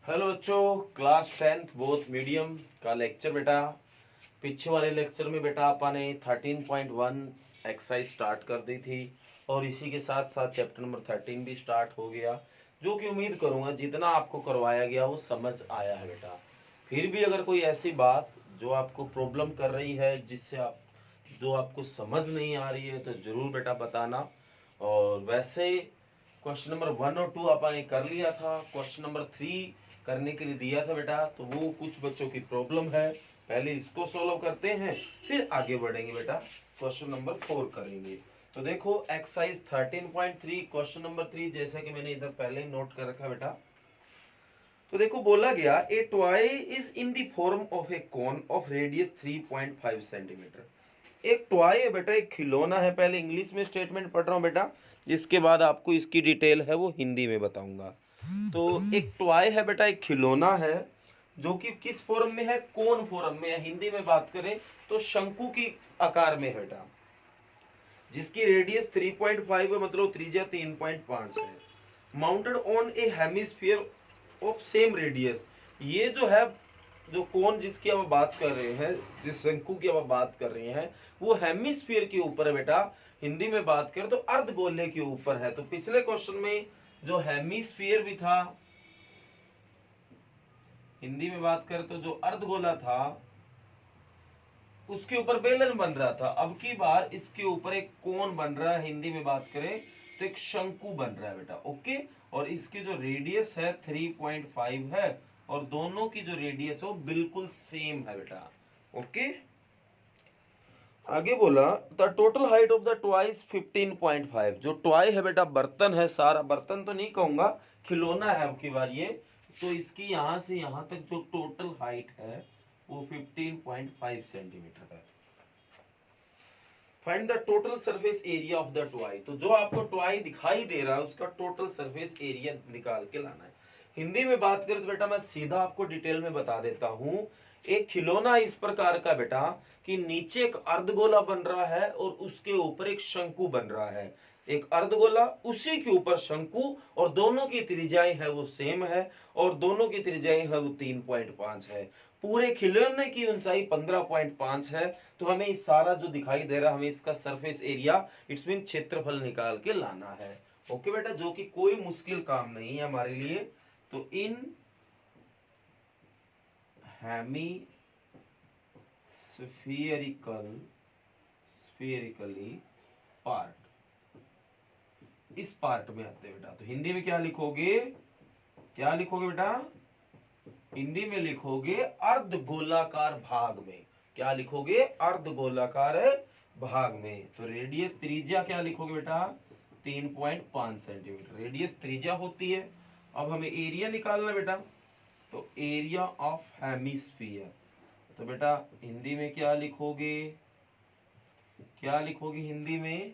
Hello बच्चों, class 10th both medium का lecture बेटा। पीछे वाले लेक्चर में बेटा आपने 13.1 एक्सरसाइज स्टार्ट कर दी थी और इसी के साथ साथ चैप्टर नंबर 13 भी स्टार्ट हो गया, जो कि उम्मीद करूंगा जितना आपको करवाया गया वो समझ आया है बेटा। फिर भी अगर कोई ऐसी बात जो आपको प्रॉब्लम कर रही है, जिससे जो आपको समझ नहीं आ रही है, तो ज़रूर बेटा बताना। और वैसे क्वेश्चन नंबर 1 और 2 आपने कर लिया था, क्वेश्चन नंबर 3 करने के लिए दिया था बेटा, तो वो कुछ बच्चों की प्रॉब्लम है। पहले इसको सॉल्व करते हैं, फिर आगे बढ़ेंगे बेटा, क्वेश्चन नंबर 4 करेंगे। तो देखो एक्सरसाइज 13.3 क्वेश्चन नंबर 3, जैसा कि मैंने इधर पहले ही नोट कर रखा बेटा। तो देखो बोला गया ए toy is in the form of A cone of radius 3.5 centimetre. एक टॉय है बेटा, एक खिलौना है। पहले इंग्लिश में स्टेटमेंट पढ़ रहा हूँ बेटा, इसके बाद आपको इसकी डिटेल है वो हिंदी में बताऊंगा। तो एक टॉय है बेटा, एक खिलौना है, जो कि किस फॉर्म में है? कोन फॉर्म में है। हिंदी में बात करें तो शंकु की आकार में है बेटा, जिसकी रेडियस 3.5 है, मतलब त्रिज्या 3.5 है। Mounted on A hemisphere of same radius. ये जो है, जो कोन जिसकी अब बात कर रहे हैं, जिस शंकु की अब बात कर रहे हैं, वो हेमिस्फीयर के ऊपर है बेटा। हिंदी में बात करें तो अर्धगोले के ऊपर है। तो पिछले क्वेश्चन में जो हेमिस्फीयर भी था, हिंदी में बात करें तो जो अर्धगोला था, उसके ऊपर बेलन बन रहा था। अब की बार इसके ऊपर एक कोन बन रहा है, हिंदी में बात करें तो एक शंकु बन रहा है बेटा। ओके, और इसकी जो रेडियस है 3.5 है, और दोनों की जो रेडियस है वो बिल्कुल सेम है बेटा। ओके, आगे बोला the total height of the toy is 15.5। जो टॉय है बेटा, बर्तन है, सारा बर्तन तो नहीं कहूंगा, खिलौना है अब की बार ये। तो इसकी यहां से यहां तक जो टोटल हाइट है वो 15.5 सेंटीमीटर है। Find the total surface area of the toy. तो जो आपको टॉय दिखाई दे रहा है उसका टोटल सरफेस एरिया निकाल के लाना है। हिंदी में बात करें तो बेटा मैं सीधा आपको डिटेल में बता देता हूं। एक खिलौना इस प्रकार का बेटा कि नीचे एक अर्धगोला बन रहा है और उसके ऊपर एक शंकु बन रहा है। एक अर्धगोला, उसी के ऊपर शंकु, और दोनों की त्रिज्याएं है वो सेम है, और दोनों की त्रिज्याएं है वो 3.5 है। पूरे खिलौने की ऊंचाई 15.5 है। तो हमें इस सारा जो दिखाई दे रहा है, हमें इसका सरफेस एरिया, इट्स मीन क्षेत्रफल निकाल के लाना है। ओके बेटा, जो कि कोई मुश्किल काम नहीं है हमारे लिए। तो इन हेमी स्फीयरिकली पार्ट, इस पार्ट में आते हैं बेटा। तो हिंदी में क्या लिखोगे? क्या लिखोगे बेटा? हिंदी में लिखोगे अर्धगोलाकार भाग में। क्या लिखोगे? अर्धगोलाकार भाग में। तो रेडियस त्रिज्या क्या लिखोगे बेटा? 3.5 सेंटीमीटर रेडियस त्रिज्या होती है। अब हमें एरिया निकालना बेटा, तो एरिया ऑफ हेमिस्फीयर। तो बेटा हिंदी में क्या लिखोगे? क्या लिखोगे हिंदी में?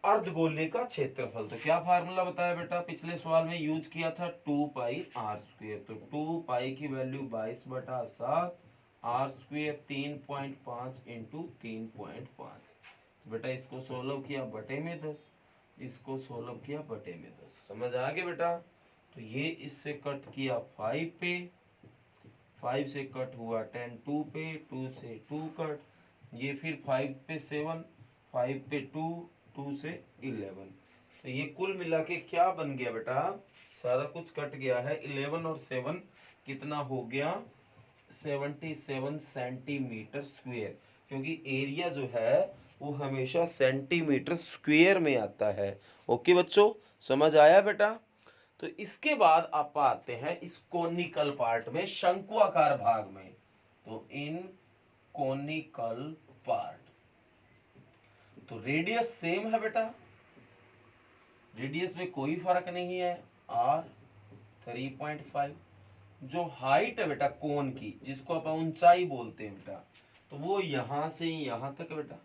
अर्धगोले का क्षेत्रफल। तो क्या फार्मूला बताया बेटा, पिछले सवाल में यूज किया था 2 पाई r²। तो 2 पाई की वैल्यू 22/7, r², 3.5 इंटू 3.5। बेटा इसको सोल्व किया बटे में 10, इसको सोल्व किया बटे में 10। समझ आ गया बेटा? तो ये इससे कट किया 5 पे, 5 से कट हुआ 10, 2 पे, 2 से 2 कट, ये फिर 5 पे 7, 5 पे 2, 2 से 11। तो ये कुल मिला के क्या बन गया बेटा? सारा कुछ कट गया है, 11 और 7 कितना हो गया? 77 सेंटीमीटर स्क्वायर। क्योंकि एरिया जो है वो हमेशा सेंटीमीटर स्क्वायर में आता है। ओके बच्चों, समझ आया बेटा? तो इसके बाद आप आते हैं इस कोनिकल पार्ट में, शंकुआकार भाग में। तो इन कोनिकल पार्ट, तो रेडियस सेम है बेटा, रेडियस में कोई फर्क नहीं है, r 3.5। जो हाइट है बेटा कोन की, जिसको अपन ऊंचाई बोलते हैं बेटा, तो वो यहां से यहां तक है बेटा।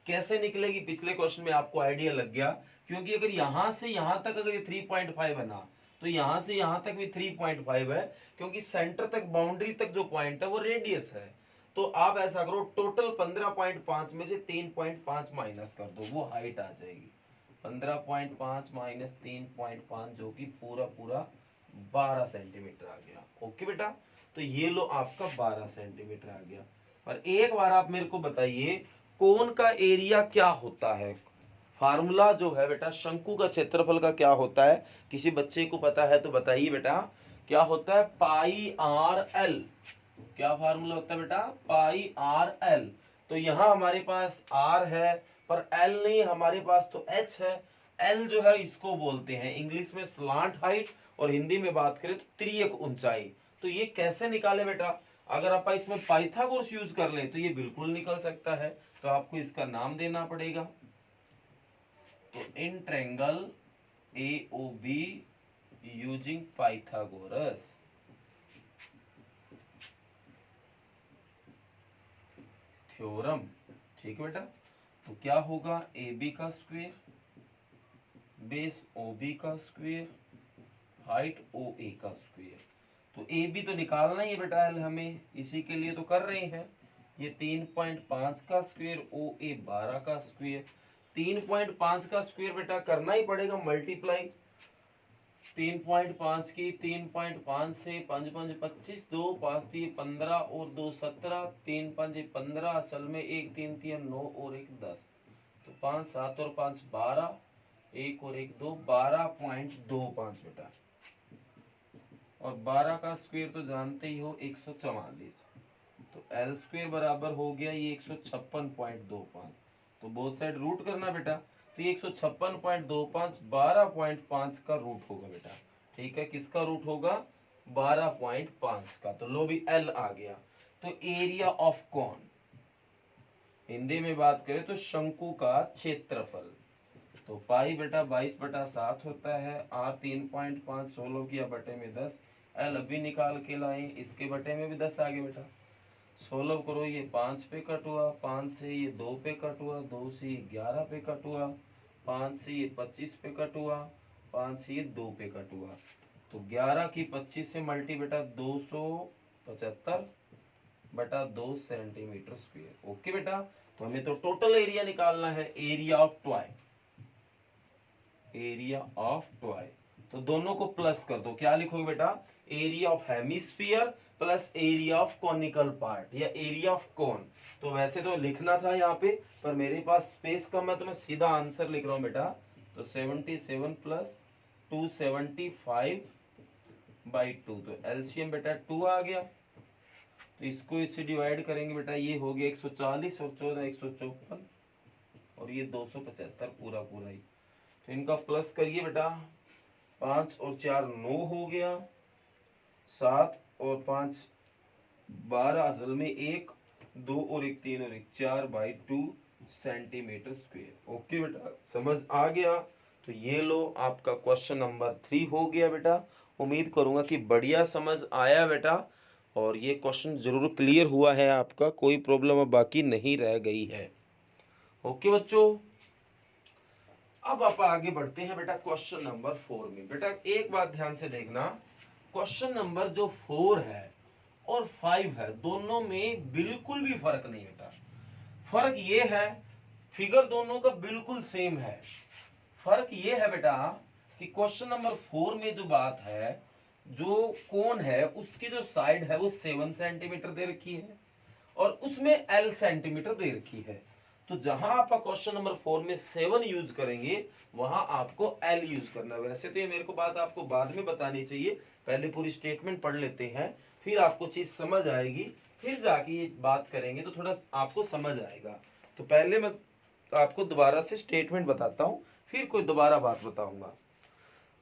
कैसे निकलेगी? पिछले क्वेश्चन में आपको आइडिया लग गया, क्योंकि अगर यहां से यहां तक अगर ये 3.5 है ना, तो यहां से यहां तक भी 3.5 है, क्योंकि सेंटर तक, बाउंड्री तक जो पॉइंट है वो रेडियस है। तो आप ऐसा करो, टोटल 15.5 में से 3.5 माइनस कर दो, वो हाइट आ जाएगी। 15.5 माइनस 3.5, जो कि पूरा पूरा 12 सेंटीमीटर आ गया। ओके बेटा, तो ये लो आपका 12 सेंटीमीटर आ गया। और एक बार आप मेरे को बताइए कोन का एरिया क्या होता है। फार्मूला जो है बेटा शंकु का क्षेत्रफल का क्या होता है, किसी बच्चे को पता है तो बताइए बेटा, क्या होता है, पाई आर एल। क्या फार्मूला होता है बेटा, पाई आर एल। तो यहां हमारे पास आर है पर एल नहीं, हमारे पास तो एच है। एल जो है इसको बोलते हैं इंग्लिश में स्लांट हाइट, और हिंदी में बात करें तो त्रियक ऊंचाई। तो ये कैसे निकाले बेटा, अगर आप इसमें पाइथागोरस यूज कर लें तो ये बिल्कुल निकल सकता है। तो आपको इसका नाम देना पड़ेगा। तो in triangle A O B using Pythagoras, theorem. ठीक है बेटा, तो क्या होगा, ए बी का स्क्वायर बेस ओ बी का स्क्वायर हाइट ओ ए का स्क्वायर। तो ए बी तो निकालना ही है बेटा एल हमें, इसी के लिए तो कर रहे हैं। ये 3.5 का स्क्वायर ओ ए 12 का स्क्वायर। 3.5 का स्क्वायर बेटा करना ही पड़ेगा मल्टीप्लाई। 3.5 की 3.5 से 5 5 25, 2 5 3 15 और 2 17, 3 5 15, असल में 1 3 3 9 और 1 10, तो 5 7 और 5 12, 1 और 1 2, 12.25 बेटा। और 12 का स्क्वायर तो जानते ही हो 144, तो एल स्क्वायर बराबर हो गया ये 156.25। तो बोथ साइड रूट करना बेटा, तो ये 156.25 12.5 का रूट होगा बेटा। ठीक है, किसका रूट होगा, 12.5 का। तो लो भी एल आ गया। तो एरिया ऑफ कॉन, हिंदी में बात करें तो शंकु का क्षेत्रफल, तो पाई बेटा 22/7 होता है। आर 3.5 16 किया बटे में 10, एल अभी निकाल के लाए, इसके बटे में भी 10 आ गया बेटा। 16 करो, ये 5 पे कट हुआ, 5 से ये 2 पे कट हुआ, 2 से ये 11 पे कट हुआ, 5 से ये 25 पे कट हुआ, 5 से ये 2 पे कट हुआ। तो 11 की 25 से मल्टी बेटा 275 बटा 2 सेंटीमीटर स्क्वायर। ओके बेटा, तो हमें तो टोटल एरिया निकालना है, area of toy, area of toy. तो दोनों को प्लस कर दो, क्या लिखोगे बेटा, area of hemisphere plus area of conical part या एरिया ऑफ कोन। तो वैसे तो लिखना था यहाँ पे, पर मेरे पास स्पेस कम है तो मैं सीधा आंसर लिख रहा हूँ बेटा। तो 77 प्लस 275/2, तो एलसीएम बेटा 2 आ गया। तो इसको इससे डिवाइड करेंगे बेटा, ये हो गया 140 और 14 154, और ये 275 पूरा पूरा ही। तो इनका प्लस करिए बेटा, 5 और 4 9 हो गया, 7 और 5 12, असल में 1 2 और 1 3 और 1 4/2 सेंटीमीटर स्क्वायर। ओके बेटा, समझ आ गया। तो ये लो आपका क्वेश्चन नंबर 3 हो गया बेटा। उम्मीद करूंगा कि बढ़िया समझ आया बेटा, और ये क्वेश्चन जरूर क्लियर हुआ है आपका, कोई प्रॉब्लम अब बाकी नहीं रह गई है। ओके बच्चों, अब आप आगे बढ़ते हैं बेटा क्वेश्चन नंबर 4 में। बेटा एक बात ध्यान से देखना, क्वेश्चन नंबर जो 4 है और 5 है, दोनों में बिल्कुल भी फर्क नहीं बेटा। फर्क ये है, फिगर दोनों का बिल्कुल सेम है। फर्क ये है बेटा कि क्वेश्चन नंबर 4 में जो बात है, जो कोन है उसकी जो साइड है वो 7 सेंटीमीटर दे रखी है, और उसमें एल सेंटीमीटर दे रखी है। तो जहां आप क्वेश्चन नंबर 4 में 7 यूज करेंगे वहां आपको एल यूज करना है। वैसे तो ये मेरे को बात आपको बाद में बतानी चाहिए, पहले पूरी स्टेटमेंट पढ़ लेते हैं, फिर आपको चीज समझ आएगी, फिर जाके ये बात करेंगे तो थोड़ा आपको समझ आएगा। तो पहले मैं आपको दोबारा से स्टेटमेंट बताता हूँ, फिर कोई दोबारा बात बताऊंगा।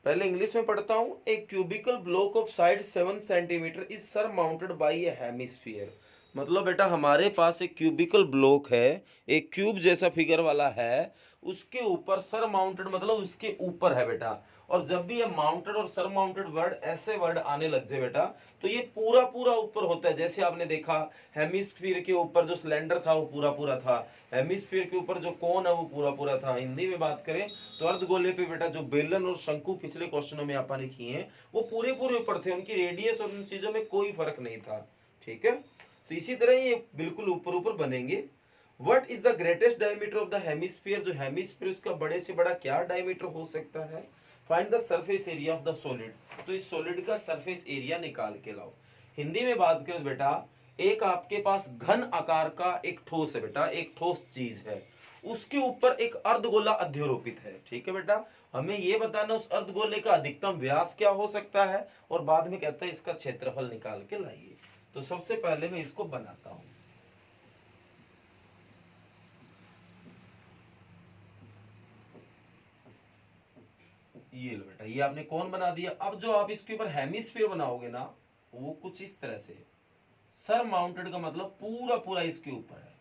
पहले इंग्लिश में पढ़ता हूँ। A cubical block of side 7 centimetre is surmounted by a hemisphere. मतलब बेटा हमारे पास एक क्यूबिकल ब्लॉक है, एक क्यूब जैसा फिगर वाला है, उसके ऊपर सर माउंटेड मतलब उसके ऊपर है बेटा। और जब भी ये माउंटेड और सर माउंटेड वर्ड ऐसे वर्ड आने लग जाए बेटा, तो ये पूरा पूरा ऊपर होता है। जैसे आपने देखा हेमिस्फीयर के ऊपर जो सिलेंडर था वो पूरा पूरा था, हेमिस्फीयर के ऊपर जो कोन है वो पूरा पूरा था। हिंदी में बात करें तो अर्धगोले पे बेटा जो बेलन और शंकु पिछले क्वेश्चनों में आपने किए हैं वो पूरे पूरे ऊपर थे, उनकी रेडियस और उन चीजों में कोई फर्क नहीं था। ठीक है, तो इसी तरह ये बिल्कुल ऊपर ऊपर बनेंगे। What is the greatest diameter of the hemisphere, जो हेमिस्फीयर उसका बड़े से बड़ा क्या डायमीटर हो सकता है। Find the surface area of the solid. तो इस सॉलिड का सरफेस एरिया निकाल के लाओ। हिंदी में बात करें बेटा, एक आपके पास घन आकार का एक ठोस है बेटा, एक ठोस चीज है, उसके ऊपर एक अर्धगोला अध्यारोपित है। ठीक है बेटा, हमें ये बताना उस अर्धगोले का अधिकतम व्यास क्या हो सकता है, और बाद में कहता है इसका क्षेत्रफल निकाल के लाइए। तो सबसे पहले मैं इसको बनाता हूं। ये लो बेटा, ये आपने कौन बना दिया। अब जो आप इसके ऊपर हेमिस्फीयर बनाओगे ना, वो कुछ इस तरह से, सर माउंटेड का मतलब पूरा पूरा इसके ऊपर है,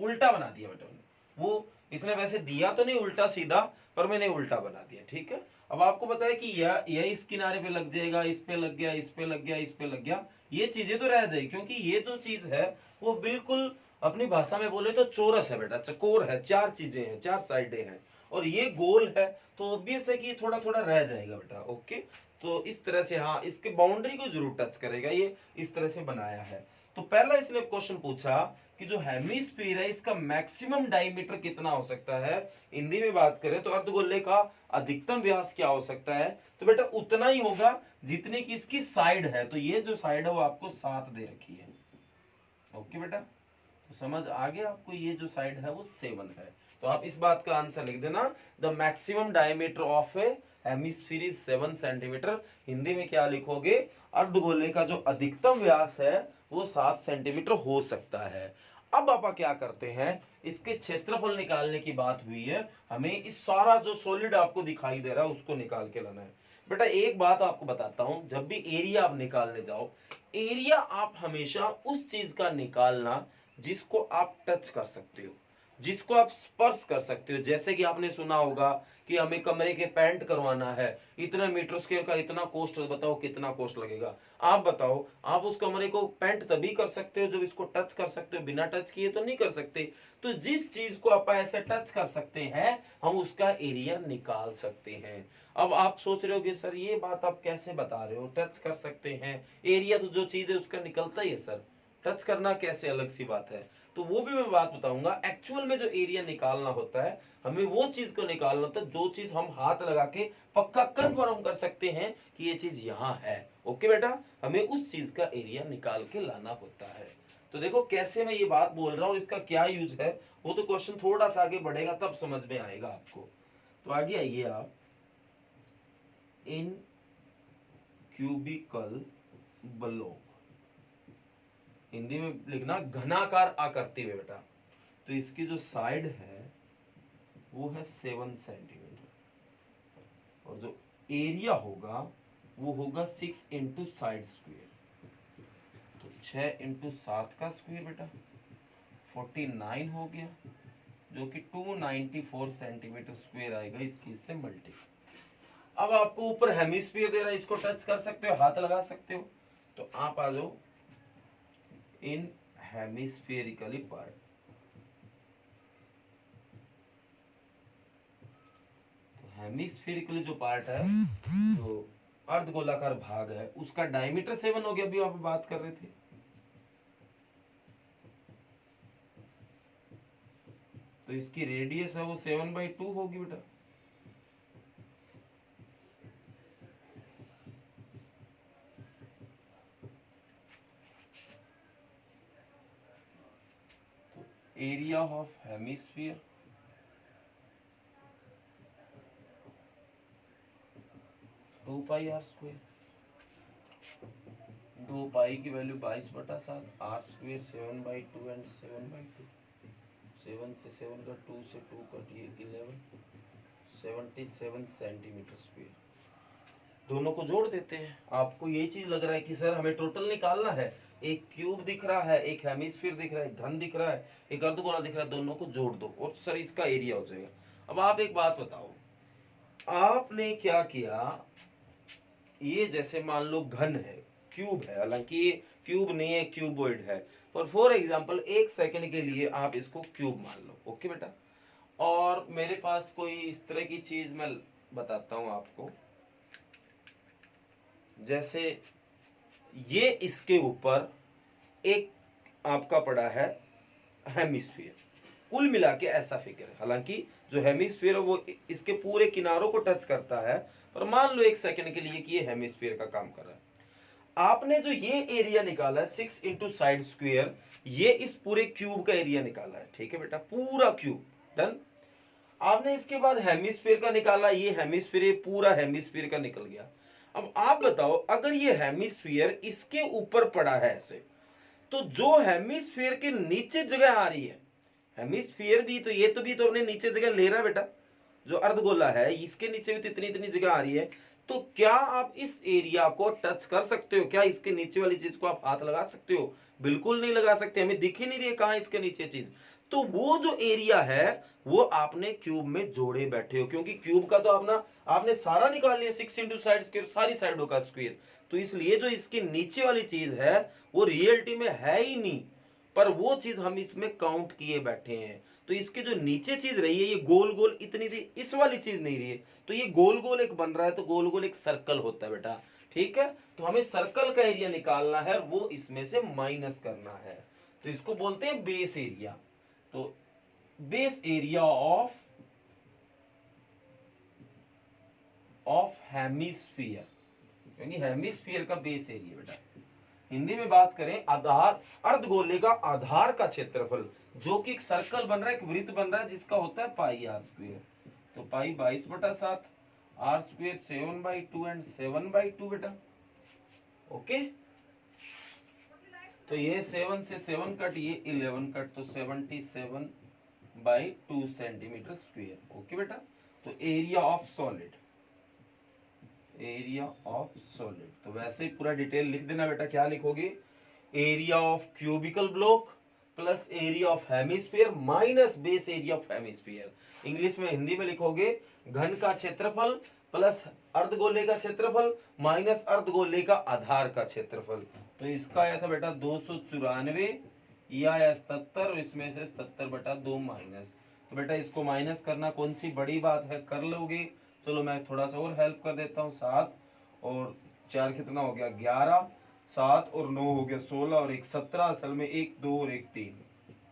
उल्टा बना दिया बेटा मैंने। वो इसने वैसे दिया तो नहीं उल्टा सीधा, पर मैंने उल्टा बना दिया। ठीक है, अब आपको पता है कि यह इस किनारे पे लग जाएगा, इस पे लग गया, इस पे लग गया, इस पे लग गया, ये चीजें तो रह जाएगी, क्योंकि ये जो चीज है वो बिल्कुल अपनी भाषा में बोले तो चौरस है बेटा, चकोर है, चार चीजें हैं, चार साइडें हैं, और ये गोल है, तो ऑब्वियस है कि ये थोड़ा थोड़ा रह जाएगा बेटा। ओके, तो इस तरह से, हाँ, इसके बाउंड्री को जरूर टच करेगा, ये इस तरह से बनाया है। तो पहला इसने क्वेश्चन पूछा कि जो हेमिस्फीयर है इसका मैक्सिमम डायमीटर कितना हो सकता है। हिंदी में बात करें तो अर्धगोले का अधिकतम व्यास क्या हो सकता है, तो बेटा उतना ही होगा जितने की इसकी साइड है। तो ये जो साइड है वो आपको 7 दे रखी है। ओके बेटा, तो समझ आ गया आपको, ये जो साइड है वो 7 है। तो आप इस बात का आंसर लिख देना, the maximum diameter of A hemisphere is 7 centimetre. Hindi में क्या लिखोगे, अर्धगोले का जो अधिकतम व्यास है वो 7 सेंटीमीटर हो सकता है। अब पापा क्या करते हैं, इसके क्षेत्रफल निकालने की बात हुई है, हमें इस सारा जो सॉलिड आपको दिखाई दे रहा है उसको निकाल के लाना है। बेटा एक बात आपको बताता हूं, जब भी एरिया आप निकालने जाओ, एरिया आप हमेशा उस चीज का निकालना जिसको आप टच कर सकते हो, जिसको आप स्पर्श कर सकते हो। जैसे कि आपने सुना होगा कि हमें कमरे के पेंट करवाना है, इतने मीटर स्क्वायर का इतना कॉस्ट, बताओ कितना कॉस्ट लगेगा। आप बताओ, आप उस कमरे को पेंट तभी कर सकते हो जब इसको टच कर सकते हो, बिना टच किए तो नहीं कर सकते। तो जिस चीज को आप ऐसे टच कर सकते हैं हम उसका एरिया निकाल सकते हैं। अब आप सोच रहे हो कि सर ये बात आप कैसे बता रहे हो, टच कर सकते हैं, एरिया तो जो चीज है उसका निकलता ही है सर, टच करना कैसे अलग सी बात है। तो वो भी मैं बात बताऊंगा। एक्चुअल में जो एरिया निकालना होता है, हमें वो चीज को निकालना होता है जो चीज हम हाथ लगा के पक्का कंफर्म कर सकते हैं कि ये चीज यहाँ है। ओके बेटा, हमें उस चीज का एरिया निकाल के लाना होता है। तो देखो कैसे मैं ये बात बोल रहा हूँ, इसका क्या यूज है, वो तो क्वेश्चन थोड़ा सा आगे बढ़ेगा तब समझ में आएगा आपको। तो आगे आइए आप, इन क्यूबिकल ब्लॉक, हिंदी में लिखना घनाकार आकृति में बेटा। तो इसकी जो साइड है वो है 7 सेंटीमीटर, और जो एरिया होगा वो होगा 6 इंटू साइड स्क्वेयर। तो 6 इंटू 7 का स्क्वेयर बेटा 49 हो गया, जो कि 294 सेंटीमीटर स्क्वेयर आएगा इसकी इससे मल्टी। अब आपको ऊपर हेमिस्फीयर दे रहा है, इसको टच कर सकते हो, हाथ लगा सकते हो। तो आप आ जाओ इन हेमिस्फेरिकली पार्ट। तो हेमिस्फेरिकली जो पार्ट है, जो अर्धगोलाकार भाग है, उसका डायमीटर 7 हो गया, अभी आप बात कर रहे थे। तो इसकी रेडियस है वो 7/2 होगी बेटा। Area of hemisphere 2πr²। 2 पाई की वैल्यू 22/7, r² 7/2 एंड 7/2। 7 से 7 का 2 से 2 कटिए 11, 77 सेंटीमीटर स्क्वायर। दोनों को जोड़ देते हैं। आपको ये चीज लग रहा है कि सर हमें टोटल निकालना है, एक क्यूब दिख रहा है, एक हेमिस्फीयर दिख रहा है, एक घन दिख रहा है, एक अर्धगोला दिख रहा है, दोनों को जोड़ दो और सर इसका एरिया हो जाएगा। अब आप एक बात बताओ, आपने क्या किया, ये जैसे मान लो घन है, क्यूब है, हालांकि ये क्यूब नहीं है, क्यूबॉइड है, पर फॉर एग्जांपल एक सेकंड के लिए आप इसको क्यूब मान लो। ओके बेटा, और मेरे पास कोई इस तरह की चीज मैं बताता हूं आपको, जैसे ये इसके ऊपर एक आपका पड़ा है हेमिस्फीयर, कुल मिला के ऐसा फिगर है। हालांकि जो हेमिस्फीयर है वो इसके पूरे किनारों को टच करता है, पर मान लो एक सेकंड के लिए कि ये हेमिस्फीयर का काम कर रहा है। आपने जो ये एरिया निकाला है 6 इंटू साइड स्क्वेयर, ये इस पूरे क्यूब का एरिया निकाला है, ठीक है बेटा, पूरा क्यूब डन। आपने इसके बाद हेमिस्फीयर का निकाला, ये हेमिस्फीयर, ये पूरा हेमिस्फीयर का निकल गया। अब आप बताओ अगर ये हेमिस्फीयर इसके ऊपर पड़ा है ऐसे, तो जो हेमिस्फीयर के नीचे जगह आ रही है, हेमिस्फीयर भी तो ये तो भी तो अपने नीचे जगह ले रहा है बेटा, जो अर्धगोला है इसके नीचे भी तो इतनी इतनी जगह आ रही है, तो क्या आप इस एरिया को टच कर सकते हो? क्या इसके नीचे वाली चीज को आप हाथ लगा सकते हो? बिल्कुल नहीं लगा सकते, हमें दिख ही नहीं रही है कहां इसके नीचे चीज। तो वो जो एरिया है वो आपने क्यूब में जोड़े बैठे हो, क्योंकि क्यूब का तो अपना आपने सारा निकाल लिया 6 इंटू साइड स्क्वायर, सारी साइडों का स्क्वायर, तो इसलिए जो इसके नीचे वाली चीज है वो रियलिटी में है ही नहीं, पर वो चीज हम इसमें काउंट किए बैठे हैं। तो इसके जो नीचे चीज रही है ये गोल गोल इतनी थी, इस वाली चीज नहीं रही है, तो ये गोल गोल एक बन रहा है, तो गोल गोल एक सर्कल होता है बेटा, ठीक है। तो हमें सर्कल का एरिया निकालना है, वो इसमें से माइनस करना है, तो इसको बोलते हैं बेस एरिया। तो बेस एरिया ऑफ हेमिस्फीयर, यानी हेमिस्फीयर का बेस एरिया बेटा। हिंदी में बात करें आधार, अर्धगोले का आधार का क्षेत्रफल, जो कि एक सर्कल बन रहा है, एक वृत्त बन रहा है, जिसका होता है पाई आर स्क्वायर। तो पाई 22/7, आर स्क्वायर 7/2 एंड 7/2 बेटा, ओके। तो ये 7 से 7 कट, ये 11 कट, तो 77/2 सेंटीमीटर स्क्वायर, ओके बेटा। तो area of solid, area of solid, तो वैसे ही पूरा डिटेल लिख देना बेटा। क्या लिखोगे? Area of cubical block plus area of hemisphere minus base area of hemisphere. English में, हिंदी में लिखोगे घन का क्षेत्रफल प्लस अर्धगोले का क्षेत्रफल माइनस अर्धगोले का आधार का क्षेत्रफल। तो इसका आया था बेटा 294 या 77, इसमें से 77/2 माइनस। तो बेटा इसको माइनस करना कौन सी बड़ी बात है, कर लोगे। चलो मैं थोड़ा सा और हेल्प कर देता हूँ। 7 और 4 कितना हो गया 11, 7 और 9 हो गया 16 और 1 17, असल में 1 2 और 1 3,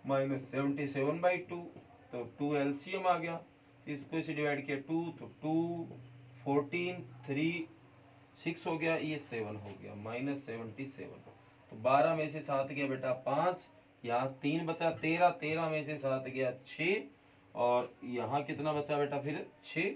माइनस 77/2। तो 2 एलसीएम आ गया, इसको इसे डिवाइड किया 2, तो 2 14 3 6 हो गया, ये 7 हो गया, माइनस 77। तो 12 में से 7 गया बेटा 5, यहाँ 3 बचा 13, 13 में से 7 गया 6, और यहाँ कितना बचा बेटा फिर 6,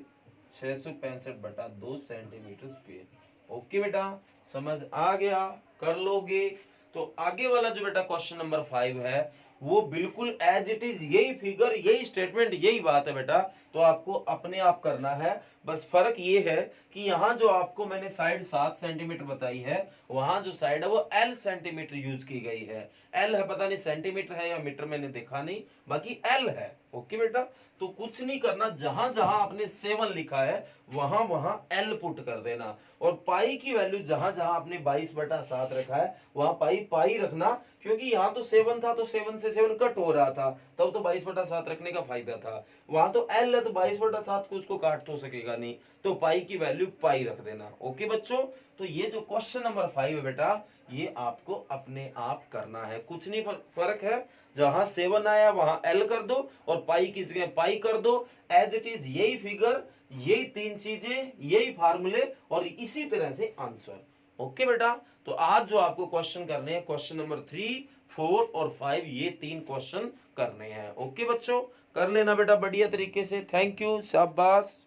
665/2 सेंटीमीटर स्क्वायर। ओके बेटा, समझ आ गया, कर लोगे। तो आगे वाला जो बेटा क्वेश्चन नंबर 5 है वो बिल्कुल एज इट इज यही फिगर, यही स्टेटमेंट, यही बात है बेटा। तो आपको अपने आप करना है, बस फर्क ये है कि यहाँ जो आपको मैंने साइड 7 सेंटीमीटर बताई है, वहां जो साइड है वो L सेंटीमीटर यूज की गई है। L है, पता नहीं सेंटीमीटर है या मीटर, मैंने देखा नहीं, बाकी L है। ओके बेटा, तो कुछ नहीं करना, जहां जहां आपने 7 लिखा है वहां वहां L पुट कर देना, और पाई की वैल्यू जहां जहां आपने 22/7 रखा है वहां पाई पाई रखना, क्योंकि यहाँ तो 7 था तो 7 से 7 कट हो रहा था, तब तो 22/7 रखने का फायदा था। वहां तो L है तो 22/7 को उसको काट तो सकेगा नहीं, तो पाई की वैल्यू पाई रख देना। ओके बच्चों, तो ये जो क्वेश्चन नंबर 5 है बेटा, ये आपको अपने आप करना है, कुछ नहीं फर्क है, जहां 7 आया वहां L कर दो और पाई की जगह पाई कर दो, एज इट इज यही फिगर, यही 3 चीजें, यही फार्मूले और इसी तरह से आंसर। ओके बेटा, तो आज जो आपको क्वेश्चन करने हैं क्वेश्चन नंबर 3, 4 और 5, ये 3 क्वेश्चन करने हैं। ओके बच्चों, कर लेना बेटा बढ़िया तरीके से। थैंक यू, शाबाश।